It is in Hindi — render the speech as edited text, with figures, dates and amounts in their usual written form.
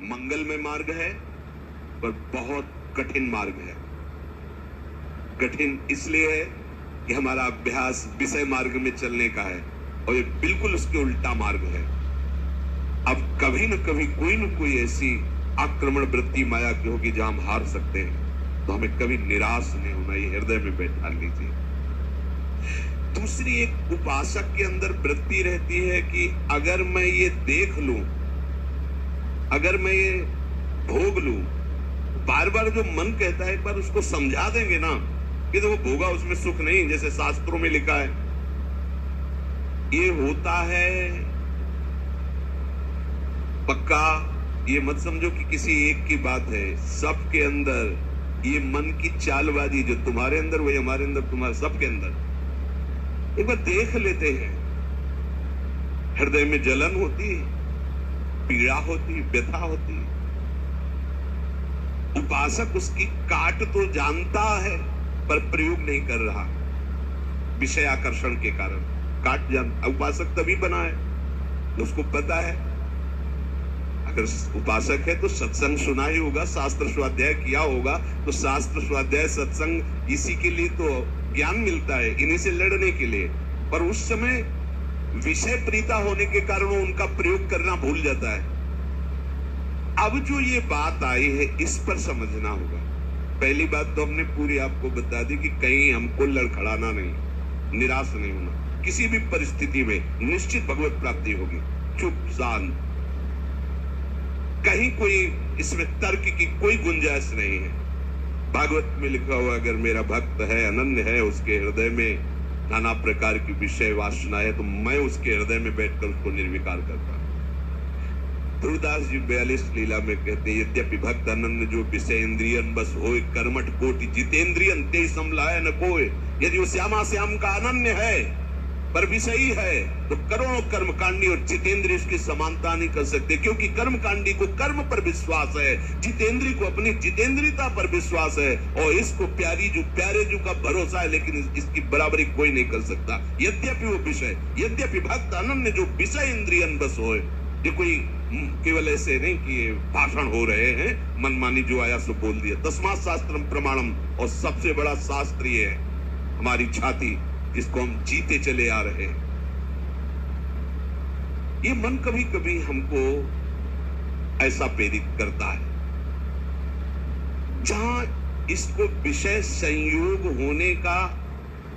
मंगलमय मार्ग है पर बहुत कठिन मार्ग है। कठिन इसलिए है कि हमारा अभ्यास विषय मार्ग में चलने का है और ये बिल्कुल उसके उल्टा मार्ग है। अब कभी न कभी कोई न कोई ऐसी आक्रमण वृत्ति माया की होगी जहां हम हार सकते हैं, तो हमें कभी निराश नहीं होना, ये हृदय में बैठा लीजिए। दूसरी एक उपासक के अंदर वृत्ति रहती है कि अगर मैं ये देख लूं, अगर मैं ये भोग लूं, बार बार जो मन कहता है एक बार उसको समझा देंगे ना कि तो वो भोगा उसमें सुख नहीं, जैसे शास्त्रों में लिखा है। ये होता है पक्का, ये मत समझो कि किसी एक की बात है, सबके अंदर ये मन की चालबाजी जो तुम्हारे अंदर वही हमारे अंदर, तुम्हारे सबके अंदर। एक बार देख लेते हैं, हृदय में जलन होती, पीड़ा होती, व्यथा होती। उपासक उसकी काट तो जानता है पर प्रयोग नहीं कर रहा, विषय आकर्षण के कारण काट जानता। उपासक तभी बना है, उसको पता है। अगर उपासक है तो सत्संग सुना ही होगा, शास्त्र स्वाध्याय किया होगा, तो शास्त्र स्वाध्याय सत्संग इसी के लिए तो ज्ञान मिलता है, इन्हीं से लड़ने के लिए। पर उस समय विषय प्रीता होने के कारण वो उनका प्रयोग करना भूल जाता है। अब जो ये बात आई है इस पर समझना होगा। पहली बात तो हमने पूरी आपको बता दी कि कहीं हमको लड़खड़ाना नहीं, निराश नहीं होना, किसी भी परिस्थिति में निश्चित भगवत प्राप्ति होगी। चुप शांत, कहीं कोई इसमें तर्क की कोई गुंजाइश नहीं है। भागवत में लिखा हुआ अगर मेरा भक्त है, अनन्य है, उसके हृदय में नाना प्रकार की विषय वासना है, तो मैं उसके हृदय में बैठकर उसको निर्विकार करता हूं। ध्रुवदास जी 42 लीला में कहते हैं, यद्यपि भक्त अनन्य जो विषय इंद्रियन बस होए, कर्मठ कोटि जितेंद्रियन ते समलाय न कोय। यदि वो श्यामा श्याम का अनन्य है पर विषयी है तो करोड़ों कर्मकांडी और जितेंद्रिय उसकी समानता नहीं कर सकते, क्योंकि कर्मकांडी को कर्म पर विश्वास है, जितेंद्रिय को अपनी जितेंद्रियता पर विश्वास है, और इसको प्यारे जो का भरोसा है, लेकिन इसकी बराबरी कोई नहीं कर सकता। यद्यपि वो विषय, यद्यपि भक्त अनन्य जो विषय इंद्रियन बस होए। ये कोई केवल ऐसे नहीं कि ये भाषण हो रहे हैं, मनमानी जो आया सो बोल दिया। तस्मात् शास्त्रम प्रमाणम, और सबसे बड़ा शास्त्र ये है हमारी छाती, जिसको हम जीते चले आ रहे हैं। ये मन कभी कभी हमको ऐसा प्रेरित करता है जहां इसको विषय संयोग होने का